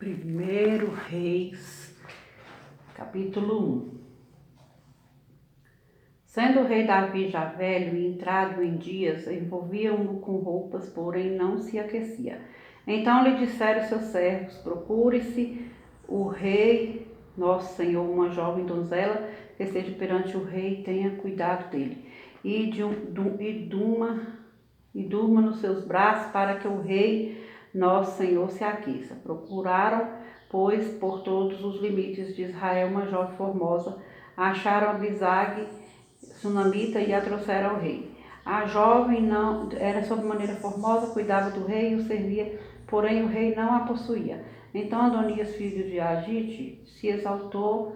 Primeiro Reis, capítulo 1. Sendo o rei Davi já velho e entrado em dias, envolviam-no com roupas, porém não se aquecia. Então lhe disseram seus servos: Procure-se o rei, nosso senhor, uma jovem donzela que esteja perante o rei e tenha cuidado dele, e durma nos seus braços, para que o rei, nosso senhor, se aqueça. Procuraram, pois, por todos os limites de Israel uma jovem formosa, acharam Abisag, sunamita, e a trouxeram ao rei. A jovem não era sobremaneira formosa, cuidava do rei e o servia, porém o rei não a possuía. Então Adonias, filho de Agite, se exaltou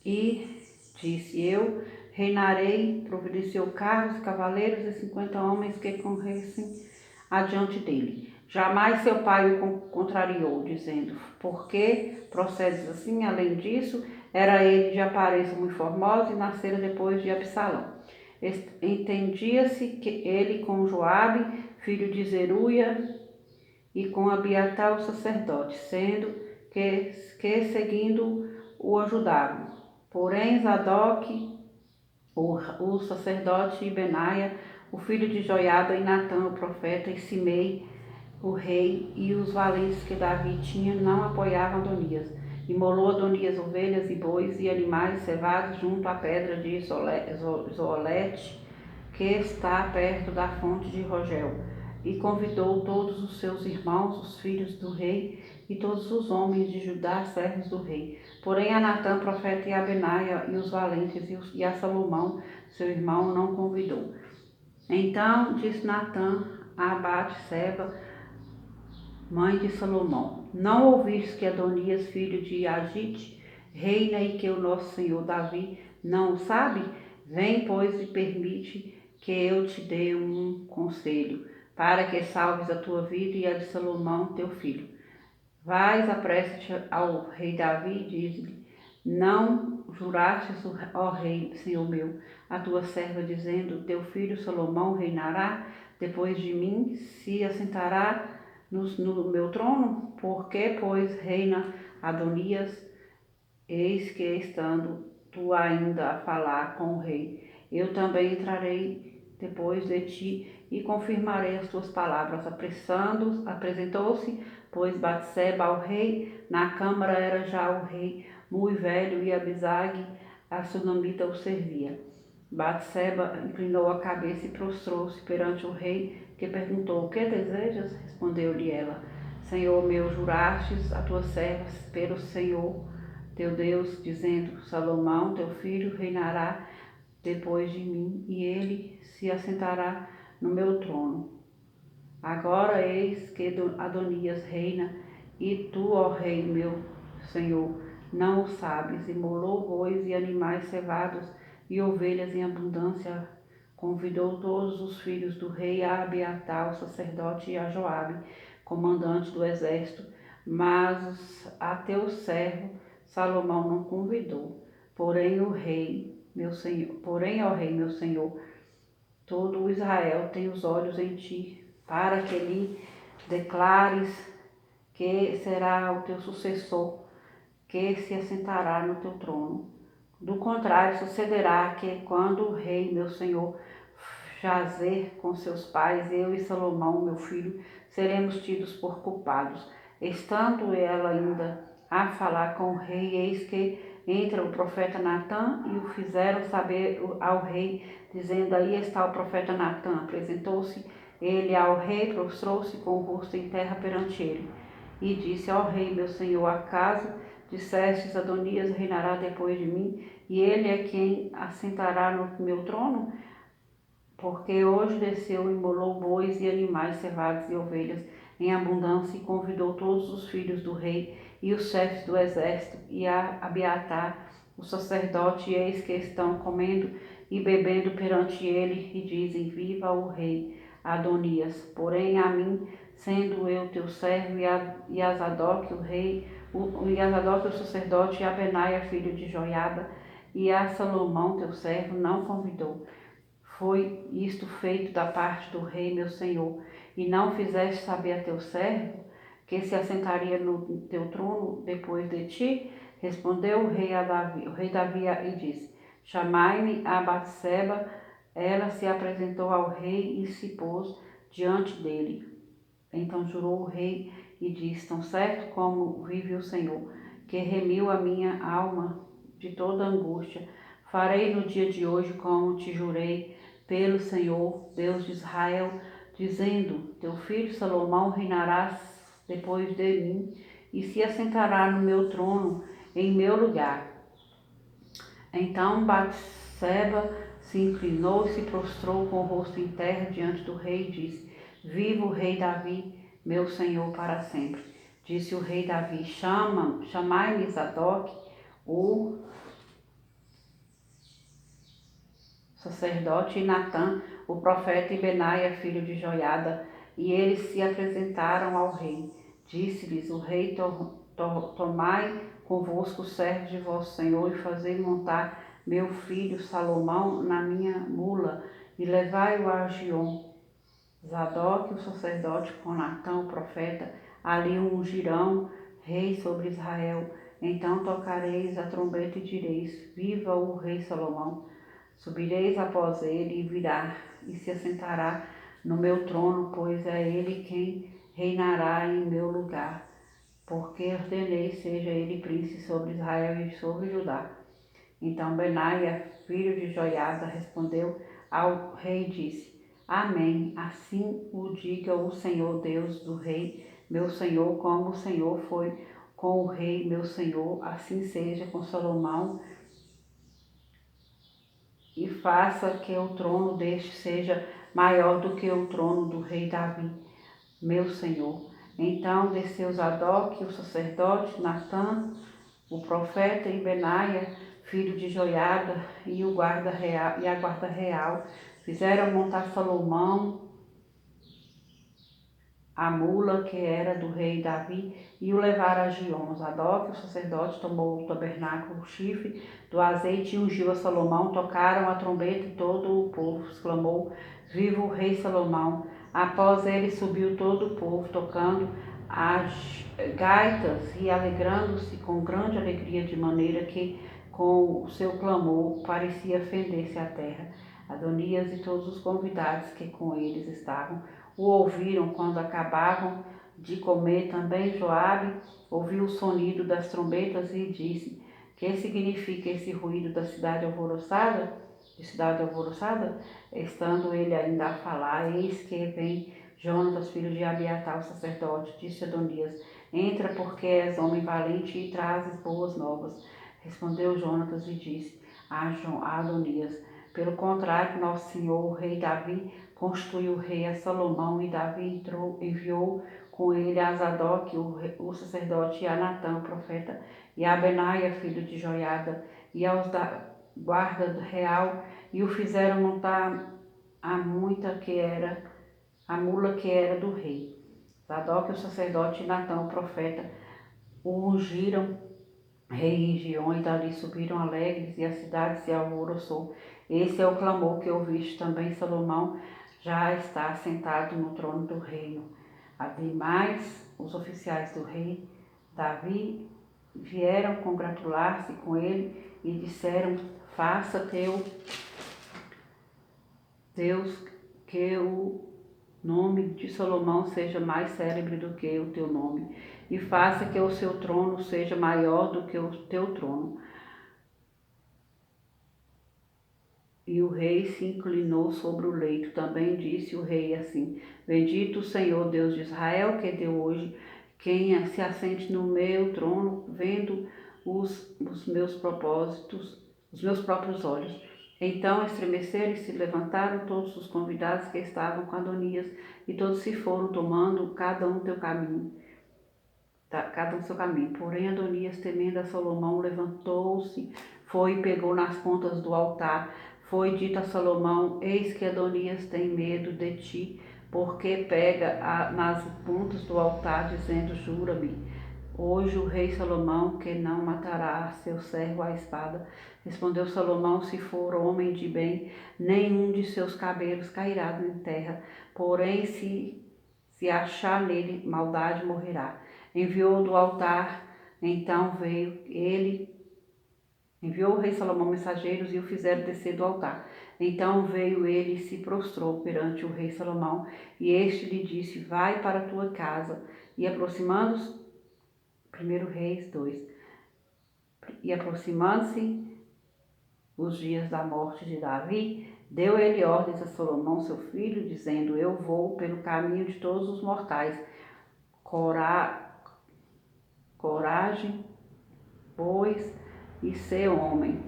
e disse: Eu reinarei. Providenciou carros, cavaleiros e 50 homens que corressem adiante dele. Jamais seu pai o contrariou, dizendo: Por que procedes assim? Além disso, era ele de aparência muito formosa e nascera depois de Absalão. Entendia-se que ele com Joabe, filho de Zeruia, e com Abiatar o sacerdote, sendo que seguindo o ajudavam. Porém Zadok, o sacerdote, e Benaia, o filho de Joiada, e Natã, o profeta, e Simei, o rei, e os valentes que Davi tinha, não apoiavam Adonias. Imolou Adonias ovelhas e bois e animais cevados junto à pedra de Zoolete, que está perto da fonte de Rogel, e convidou todos os seus irmãos, os filhos do rei, e todos os homens de Judá, servos do rei. Porém a Natã, profeta, e a Benaia, e os valentes, e a Salomão, seu irmão, não convidou. Então disse Natã a Batseba, mãe de Salomão: Não ouvistes que Adonias, filho de Agite, reina, e que o nosso senhor Davi não o sabe? Vem, pois, e permite que eu te dê um conselho, para que salves a tua vida e a de Salomão, teu filho. Vais, apressa-te ao rei Davi e diz-lhe: Não jurastes, ó rei, senhor meu, a tua serva, dizendo: Teu filho Salomão reinará depois de mim, se assentará no meu trono? Por que, pois, reina Adonias? Eis que, estando tu ainda a falar com o rei, eu também entrarei depois de ti e confirmarei as tuas palavras. Apresentou-se, pois, Batseba ao rei. Na câmara era já o rei muito velho, e Abisag, a sunamita, o servia. Batseba inclinou a cabeça e prostrou-se perante o rei, que perguntou: O que desejas? Respondeu-lhe ela: Senhor meu, jurastes a tua serva pelo Senhor teu Deus, dizendo: Salomão, teu filho, reinará depois de mim, e ele se assentará no meu trono. Agora eis que Adonias reina, e tu, ó rei meu senhor, não o sabes. Imolou bois e animais cevados e ovelhas em abundância. Convidou todos os filhos do rei, a Abiatar, o sacerdote, e a Joabe, comandante do exército, mas a teu servo Salomão não convidou. Porém, ó rei, meu senhor, todo o Israel tem os olhos em ti, para que lhe declares que será o teu sucessor, que se assentará no teu trono. Do contrário, sucederá que, quando o rei, meu senhor, jazer com seus pais, eu e Salomão, meu filho, seremos tidos por culpados. Estando ela ainda a falar com o rei, eis que entra o profeta Natã, e o fizeram saber ao rei, dizendo: Aí está o profeta Natã. Apresentou-se ele ao rei, prostrou-se com o rosto em terra perante ele, e disse: Ó rei, meu senhor, acaso dissestes: Adonias reinará depois de mim, e ele é quem assentará no meu trono? Porque hoje desceu e imolou bois e animais cevados e ovelhas em abundância, e convidou todos os filhos do rei e os chefes do exército, e a Abiatar, o sacerdote, e eis que estão comendo e bebendo perante ele, e dizem: Viva o rei Adonias. Porém a mim, sendo eu teu servo, e a Zadok, o rei, e a Zadok, o sacerdote, e a Benaia, filho de Joiada, e a Salomão, teu servo, não convidou. Foi isto feito da parte do rei, meu senhor, e não fizeste saber a teu servo? que se assentaria no teu trono depois de ti? Respondeu o rei Davi e disse: Chamai-me a Batseba. Ela se apresentou ao rei e se pôs diante dele. Então jurou o rei e disse: Tão certo como vive o Senhor, que remiu a minha alma de toda angústia, farei no dia de hoje como te jurei pelo Senhor, Deus de Israel, dizendo: Teu filho Salomão reinará depois de mim e se assentará no meu trono em meu lugar. Então Batseba se inclinou e se prostrou com o rosto em terra diante do rei e disse: Viva o rei Davi, meu senhor, para sempre. Disse o rei Davi: Chamai-me Zadok, o sacerdote, e Natã, o profeta, e Benaia, filho de Joiada. E eles se apresentaram ao rei. Disse-lhes o rei: Tomai convosco os servos de vosso senhor e fazei montar meu filho Salomão na minha mula e levai-o a Gion. Zadok, o sacerdote, com Natã, o profeta, ali o ungirão rei sobre Israel. Então tocareis a trombeta e direis: Viva o rei Salomão! Subireis após ele e virá e se assentará no meu trono, pois é ele quem reinará em meu lugar, porque ordenei seja ele príncipe sobre Israel e sobre Judá. Então Benaia, filho de Joiada, respondeu ao rei e disse: Amém, assim o diga o Senhor Deus do rei, meu senhor, como o Senhor foi com o rei, meu senhor, assim seja com Salomão, e faça que o trono deste seja maior do que o trono do rei Davi, meu senhor. Então desceu Zadok, o sacerdote, Natã, o profeta, e Benaia, filho de Joiada, e a guarda real, fizeram montar Salomão a mula que era do rei Davi, e o levaram a Gion. Zadok, o sacerdote, tomou o tabernáculo, o chifre do azeite, e ungiu a Salomão. Tocaram a trombeta e todo o povo exclamou: Viva o rei Salomão! Após ele subiu todo o povo, tocando as gaitas e alegrando-se com grande alegria, de maneira que com o seu clamor parecia fender-se a terra. Adonias e todos os convidados que com eles estavam o ouviram quando acabavam de comer. Também Joabe ouviu o sonido das trombetas e disse: Que significa esse ruído da cidade alvoroçada? De cidade alvoroçada? Estando ele ainda a falar, eis que vem Jonatas, filho de Abiatar, o sacerdote. Disse Adonias: Entra, porque és homem valente e trazes boas novas. Respondeu Jonatas e disse a Adonias: Pelo contrário, nosso senhor, o rei Davi, constituiu o rei a Salomão, e Davi enviou com ele a Zadok, o sacerdote, e a Natã, o profeta, e a Benaia, filho de Joiada, e aos da guarda real, e o fizeram montar a mula que era do rei. Zadok, o sacerdote, e Natã, o profeta, o ungiram rei em Gion, e dali subiram alegres, e a cidade se alvoroçou. Esse é o clamor que ouviste também. Salomão já está sentado no trono do reino. Ademais, os oficiais do rei Davi vieram congratular-se com ele e disseram: Faça teu Deus que o nome de Salomão seja mais célebre do que o teu nome, e faça que o seu trono seja maior do que o teu trono. E o rei se inclinou sobre o leito. Também disse o rei assim: Bendito o Senhor Deus de Israel, que deu hoje quem se assente no meu trono, vendo os meus propósitos, os meus próprios olhos. Então estremeceram e se levantaram todos os convidados que estavam com Adonias, e todos se foram, tomando cada um seu caminho. Porém Adonias, temendo a Salomão, levantou-se, foi e pegou nas pontas do altar. Foi dito a Salomão: Eis que Adonias tem medo de ti, porque pega nas pontas do altar, dizendo: Jura-me hoje o rei Salomão que não matará seu servo à espada. Respondeu Salomão: Se for homem de bem, nenhum de seus cabelos cairá em terra. Porém, se se achar nele maldade, morrerá. Enviou do altar, então enviou o rei Salomão mensageiros e o fizeram descer do altar. Então veio ele e se prostrou perante o rei Salomão, e este lhe disse: vai para a tua casa. E aproximando-se, 1 Reis 2, e aproximando-se os dias da morte de Davi, deu ele ordens a Salomão, seu filho, dizendo: eu vou pelo caminho de todos os mortais. Coragem, pois, e ser homem.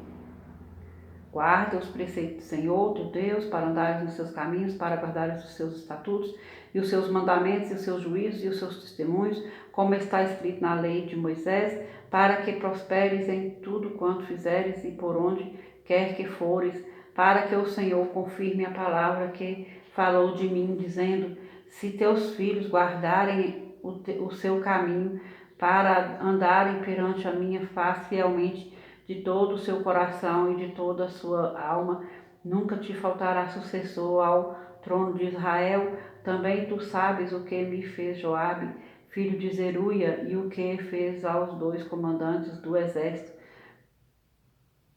Guarda os preceitos do Senhor, teu Deus, para andares nos seus caminhos, para guardares os seus estatutos, e os seus mandamentos, e os seus juízos, e os seus testemunhos, como está escrito na lei de Moisés, para que prosperes em tudo quanto fizeres, e por onde quer que fores, para que o Senhor confirme a palavra que falou de mim, dizendo: se teus filhos guardarem o seu caminho, para andarem perante a minha face fielmente, de todo o seu coração e de toda a sua alma, nunca te faltará sucessor ao trono de Israel. Também tu sabes o que me fez Joabe, filho de Zeruia, e o que fez aos dois comandantes do exército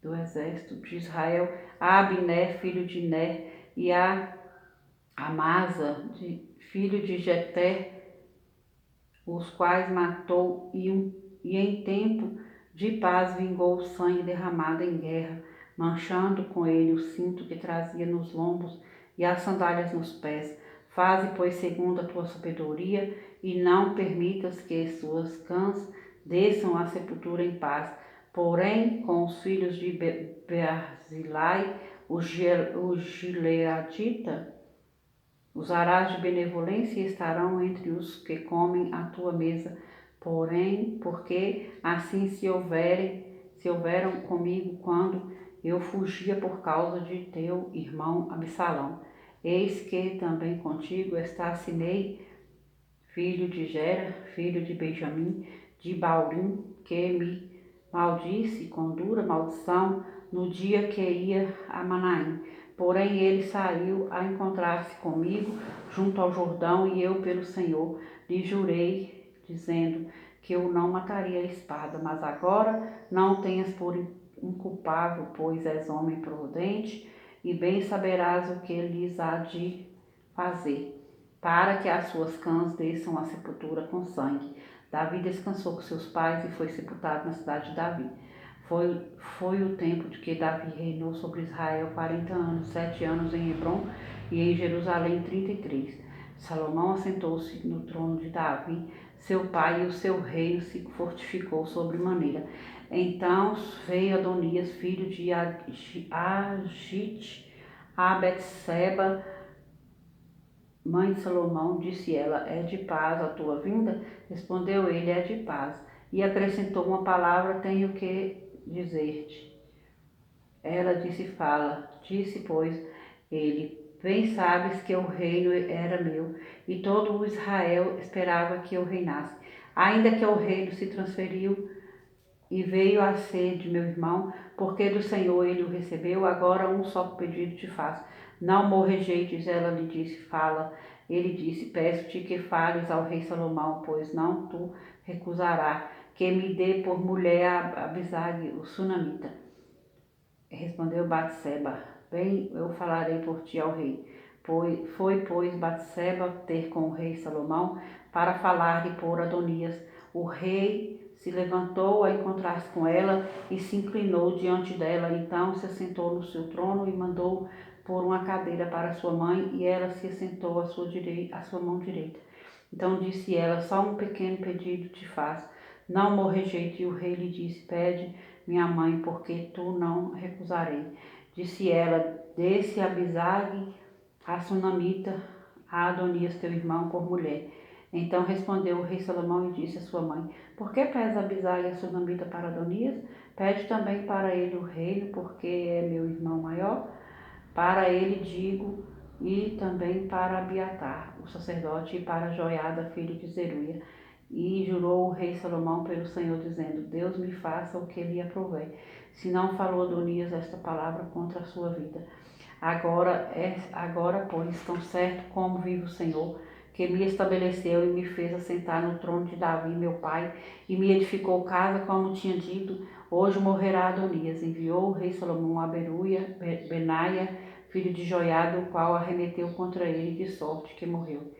de Israel, a Abner, filho de Ner, e a Amasa, filho de Jeté, os quais matou, e em tempo de paz vingou o sangue derramado em guerra, manchando com ele o cinto que trazia nos lombos e as sandálias nos pés. Faze, pois, segundo a tua sabedoria, e não permitas que suas cãs desçam à sepultura em paz. Porém, com os filhos de Barzilai, o gileadita, usarás de benevolência e estarão entre os que comem à tua mesa. Porém, porque assim se houveram comigo quando eu fugia por causa de teu irmão Absalão. Eis que também contigo está Simei, filho de Gera, filho de Benjamim, de Baurim, que me maldisse com dura maldição no dia que ia a Manaim. Porém ele saiu a encontrar-se comigo junto ao Jordão, e eu pelo Senhor lhe jurei, dizendo que eu não mataria a espada. Mas agora não tenhas por inculpável, pois és homem prudente, e bem saberás o que lhes há de fazer, para que as suas cãs desçam à sepultura com sangue. Davi descansou com seus pais e foi sepultado na cidade de Davi. Foi o tempo de que Davi reinou sobre Israel 40 anos, 7 anos em Hebrom e em Jerusalém 33. Salomão assentou-se no trono de Davi, seu pai, e o seu reino se fortificou sobremaneira. Então veio Adonias, filho de Agite, a Betseba, mãe de Salomão. Disse ela: é de paz a tua vinda? Respondeu ele: é de paz. E acrescentou uma palavra: tenho que dizer-te. Ela disse: fala. Disse, pois, ele: bem sabes que o reino era meu, e todo o Israel esperava que eu reinasse. Ainda que o reino se transferiu e veio a ser de meu irmão, porque do Senhor ele o recebeu, agora um só pedido te faço: não mo rejeites. Ela lhe disse: fala. Ele disse: peço-te que fales ao rei Salomão, pois não tu recusará que me dê por mulher a Abisag, o sunamita. Respondeu Batseba: bem, eu falarei por ti ao rei. Pois, Batseba ter com o rei Salomão para falar-lhe por Adonias. O rei se levantou a encontrar-se com ela e se inclinou diante dela. Então se assentou no seu trono e mandou pôr uma cadeira para sua mãe, e ela se assentou à sua mão direita. Então disse ela: só um pequeno pedido te faço, não mo rejeite. E o rei lhe disse: pede, minha mãe, porque tu não recusarei. Disse ela: desse Abisag, a sunamita, a Adonias teu irmão, por mulher. Então respondeu o rei Salomão e disse à sua mãe: por que pesa Abisag a sunamita para Adonias? Pede também para ele o reino, porque é meu irmão maior. Para ele digo, e também para Abiatar, o sacerdote, e para Joiada, filho de Zeruia. E jurou o rei Salomão pelo Senhor, dizendo: Deus me faça o que lhe aprouver. Se não falou Adonias esta palavra contra a sua vida. Agora, pois, tão certo como vive o Senhor, que me estabeleceu e me fez assentar no trono de Davi, meu pai, e me edificou casa, como tinha dito, hoje morrerá Adonias. Enviou o rei Salomão a Benaia, filho de Joiada, o qual arremeteu contra ele, de sorte que morreu.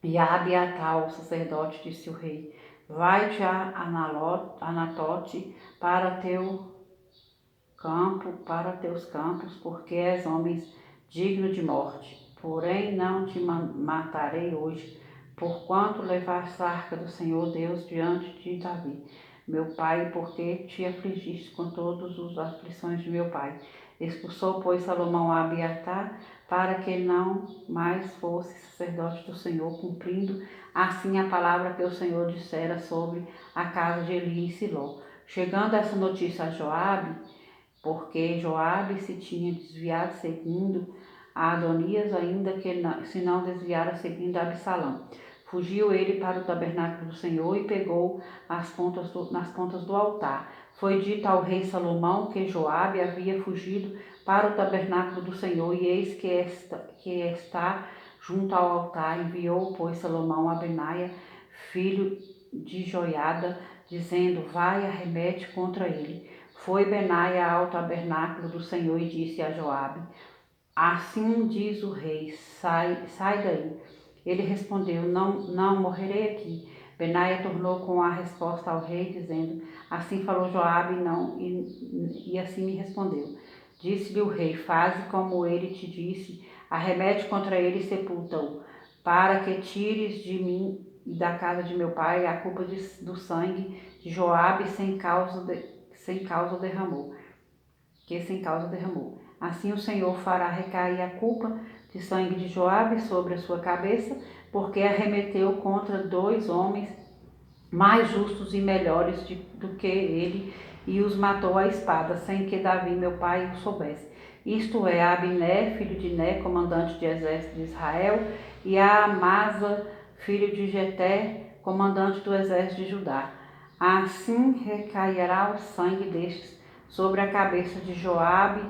E a Abiatar, o sacerdote, disse o rei: vai-te a Anatote para teus campos, porque és homem digno de morte. Porém não te matarei hoje, porquanto levaste a arca do Senhor Deus diante de Davi, meu pai, porque te afligiste com todas as aflições de meu pai. Expulsou, pois, Salomão a Abiatar, para que não mais fosse sacerdote do Senhor, cumprindo assim a palavra que o Senhor dissera sobre a casa de Eli e Siló. Chegando essa notícia a Joabe, porque Joabe se tinha desviado seguindo a Adonias, ainda que se não desviara seguindo a Absalão. Fugiu ele para o tabernáculo do Senhor e pegou nas pontas do altar. Foi dito ao rei Salomão que Joabe havia fugido para o tabernáculo do Senhor, e eis que está junto ao altar. Enviou, pois, Salomão a Benaia, filho de Joiada, dizendo: vai, arremete contra ele. Foi Benaia ao tabernáculo do Senhor e disse a Joabe: assim diz o rei, sai daí. Ele respondeu: não morrerei aqui. Benaia tornou com a resposta ao rei, dizendo: assim falou Joabe, não, e assim me respondeu. Disse-lhe o rei: faze como ele te disse, arremete contra ele e sepulta-o, para que tires de mim e da casa de meu pai a culpa do sangue de Joabe sem causa derramou. Assim o Senhor fará recair a culpa de sangue de Joabe sobre a sua cabeça, porque arremeteu contra 2 homens mais justos e melhores do que ele, e os matou à espada, sem que Davi, meu pai, o soubesse. Isto é, a Abiné, filho de Né, comandante de exército de Israel, e a Amasa, filho de Jeté, comandante do exército de Judá. Assim recairá o sangue destes sobre a cabeça de Joabe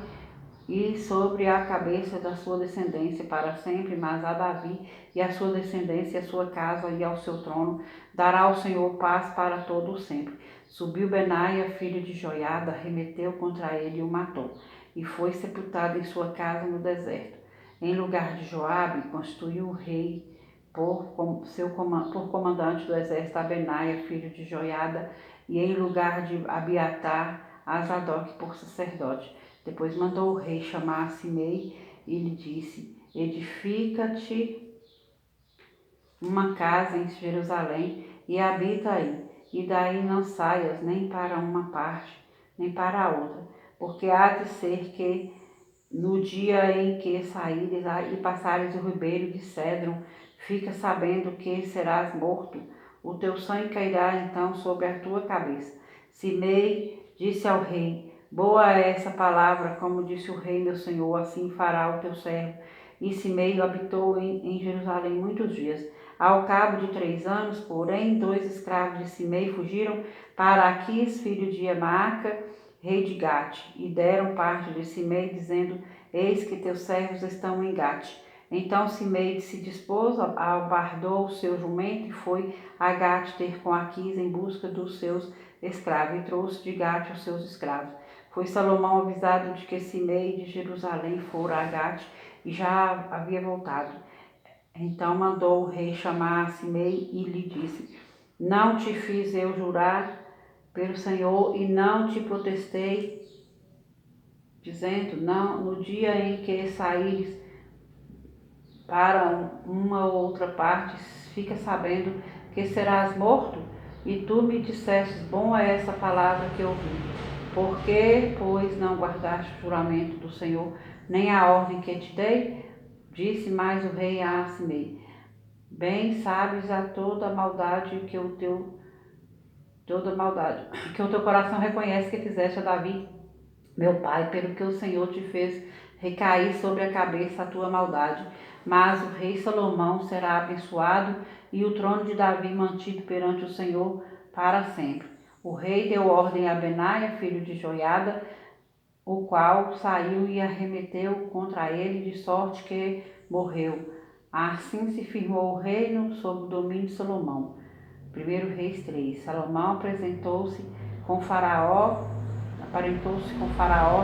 e sobre a cabeça da sua descendência para sempre, mas a Davi e a sua descendência, a sua casa e ao seu trono, dará o Senhor paz para todo o sempre. Subiu Benaia, filho de Joiada, remeteu contra ele e o matou, e foi sepultado em sua casa no deserto. Em lugar de Joabe, constituiu o rei por comandante do exército a Benaia, filho de Joiada, e em lugar de Abiatar, a Zadok por sacerdote. Depois mandou o rei chamar a Simei e lhe disse: edifica-te uma casa em Jerusalém e habita aí, e daí não saias nem para uma parte, nem para a outra, porque há de ser que no dia em que saíres e passares o ribeiro de Cédron, fica sabendo que serás morto, o teu sangue cairá então sobre a tua cabeça. Simei disse ao rei: boa é essa palavra, como disse o rei meu senhor, assim fará o teu servo. E Simei habitou em Jerusalém muitos dias. Ao cabo de 3 anos, porém, 2 escravos de Simei fugiram para Aquis, filho de Maaca, rei de Gate, e deram parte de Simei, dizendo: eis que teus servos estão em Gate. Então Simei se dispôs, albardou o seu jumento e foi a Gate ter com Aquis em busca dos seus escravos, e trouxe de Gate os seus escravos. Foi Salomão avisado de que Simei de Jerusalém fora a Gate e já havia voltado. Então mandou o rei chamar a Simei e lhe disse: não te fiz eu jurar pelo Senhor e não te protestei, dizendo: não, no dia em que saíres para uma ou outra parte, fica sabendo que serás morto? E tu me disseste: bom é essa palavra que ouvi. Por que, pois, não guardaste o juramento do Senhor, nem a ordem que te dei? Disse mais o rei a Simei: bem sabes a toda a maldade que o teu coração reconhece que fizeste a Davi, meu pai, pelo que o Senhor te fez recair sobre a cabeça a tua maldade. Mas o rei Salomão será abençoado e o trono de Davi mantido perante o Senhor para sempre. O rei deu ordem a Benaia, filho de Joiada, o qual saiu e arremeteu contra ele, de sorte que morreu. Assim se firmou o reino sob o domínio de Salomão. 1 Reis 3. Salomão aparentou-se com Faraó,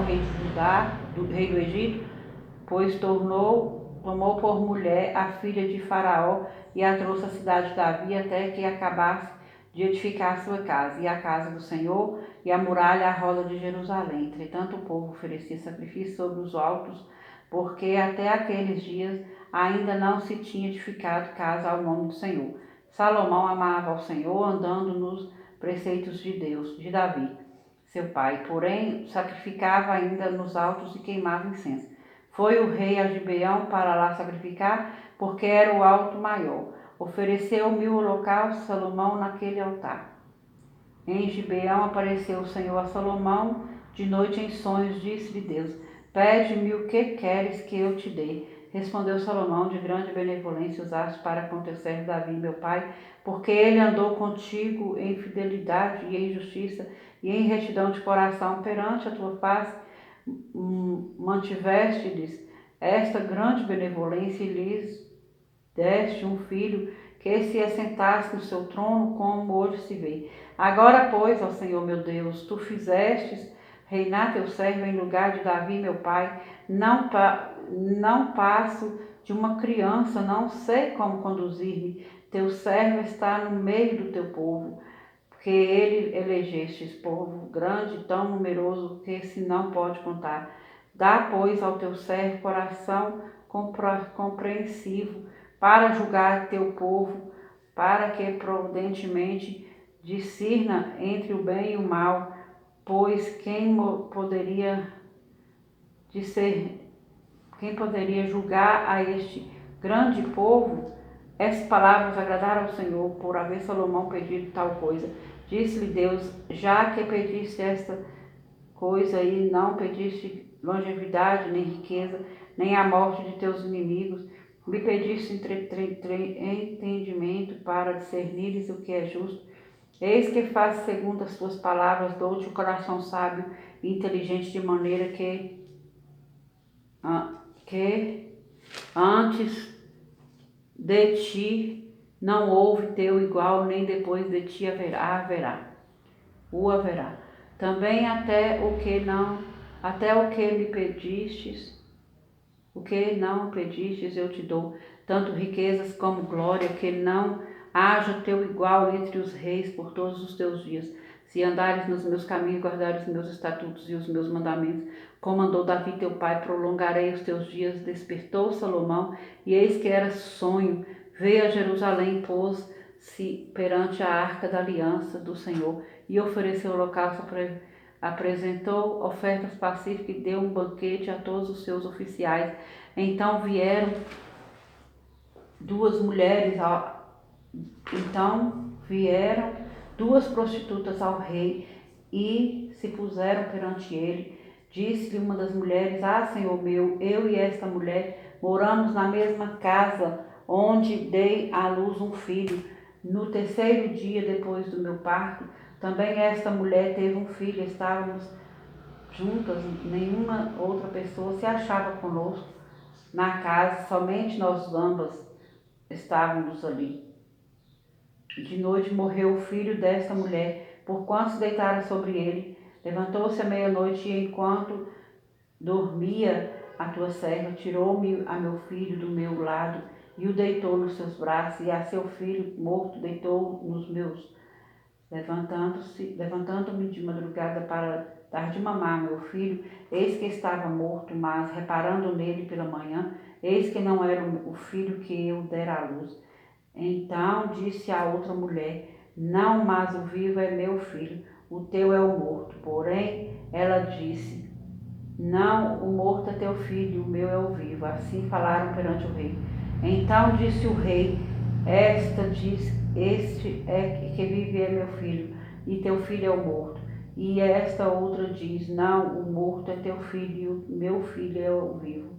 rei de Judá, rei do Egito, pois tomou por mulher a filha de Faraó e a trouxe à cidade de Davi até que acabasse de edificar a sua casa, e a casa do Senhor, e a muralha à roda de Jerusalém. Entretanto, o povo oferecia sacrifício sobre os altos, porque até aqueles dias ainda não se tinha edificado casa ao nome do Senhor. Salomão amava ao Senhor, andando nos preceitos de Deus, de Davi, seu pai, porém sacrificava ainda nos altos e queimava incenso. Foi o rei a Gibeão para lá sacrificar, porque era o alto maior. Ofereceu 1000 holocaustos Salomão naquele altar. Em Gibeão apareceu o Senhor a Salomão de noite em sonhos, disse-lhe Deus: Pede-me o que queres que eu te dê. Respondeu Salomão: De grande benevolência usaste para com teu servo Davi, meu pai, porque ele andou contigo em fidelidade e em justiça e em retidão de coração perante a tua face. Mantiveste-lhes esta grande benevolência e lhes deste um filho que se assentasse no seu trono, como hoje se vê. Agora, pois, ó Senhor meu Deus, tu fizestes reinar teu servo em lugar de Davi, meu pai. Não passo de uma criança, não sei como conduzir-me. Teu servo está no meio do teu povo, porque ele elegeste povo grande, tão numeroso que se não pode contar. Dá, pois, ao teu servo coração compreensivo para julgar teu povo, para que prudentemente discirna entre o bem e o mal, pois quem poderia julgar a este grande povo? Essas palavras agradaram ao Senhor, por haver Salomão pedido tal coisa. Disse-lhe Deus: Já que pediste esta coisa e não pediste longevidade, nem riqueza, nem a morte de teus inimigos, me pediste entendimento para discernires o que é justo. Eis que faz segundo as tuas palavras, dou-te o coração sábio e inteligente, de maneira que antes de ti não houve teu igual, nem depois de ti haverá. Também até o que me pedistes, o que não pedistes eu te dou, tanto riquezas como glória, que não haja teu igual entre os reis por todos os teus dias. Se andares nos meus caminhos, guardares os meus estatutos e os meus mandamentos, como andou Davi teu pai, prolongarei os teus dias. Despertou Salomão, e eis que era sonho. Veio a Jerusalém, pôs-se perante a arca da aliança do Senhor, e ofereceu holocausto, apresentou ofertas pacíficas e deu um banquete a todos os seus oficiais. Então vieram duas prostitutas ao rei e se puseram perante ele. Disse-lhe uma das mulheres: Ah, Senhor meu, eu e esta mulher moramos na mesma casa, onde dei à luz um filho. No terceiro dia depois do meu parto, também esta mulher teve um filho. Estávamos juntas, nenhuma outra pessoa se achava conosco na casa, somente nós ambas estávamos ali. De noite morreu o filho desta mulher, porquanto se deitara sobre ele. Levantou-se à meia-noite, e enquanto dormia a tua serva, tirou-me a meu filho do meu lado e o deitou nos seus braços, e a seu filho morto deitou nos meus. Levantando-me de madrugada para dar de mamar meu filho, eis que estava morto, mas reparando nele pela manhã, eis que não era o filho que eu dera à luz. Então disse a outra mulher: Não, mas o vivo é meu filho, o teu é o morto. Porém ela disse: Não, o morto é teu filho, o meu é o vivo. Assim falaram perante o rei. Então disse o rei: Este é que vive é meu filho, e teu filho é o morto. E esta outra diz: Não, o morto é teu filho, e o meu filho é o vivo.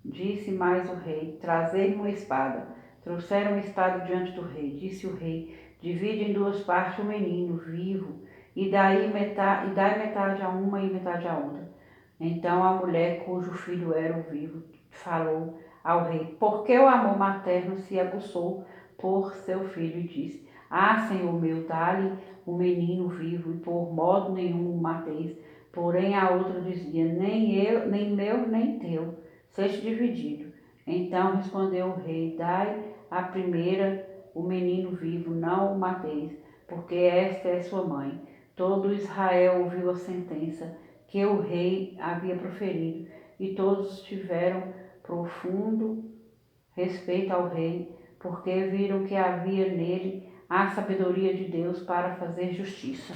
Disse mais o rei: Trazei-me uma espada. Trouxeram uma espada diante do rei. Disse o rei: Divide em duas partes o menino vivo, e dai metade a uma e metade a outra. Então a mulher, cujo filho era o vivo, falou ao rei, porque o amor materno se aguçou por seu filho e disse: Ah, Senhor meu, dá-lhe o menino vivo, e por modo nenhum o mateis. Porém a outra dizia: nem meu, nem teu, seja dividido. Então respondeu o rei: Dai à primeira o menino vivo, não o mateis, porque esta é sua mãe. Todo Israel ouviu a sentença que o rei havia proferido, e todos tiveram profundo respeito ao rei, porque viram que havia nele a sabedoria de Deus para fazer justiça.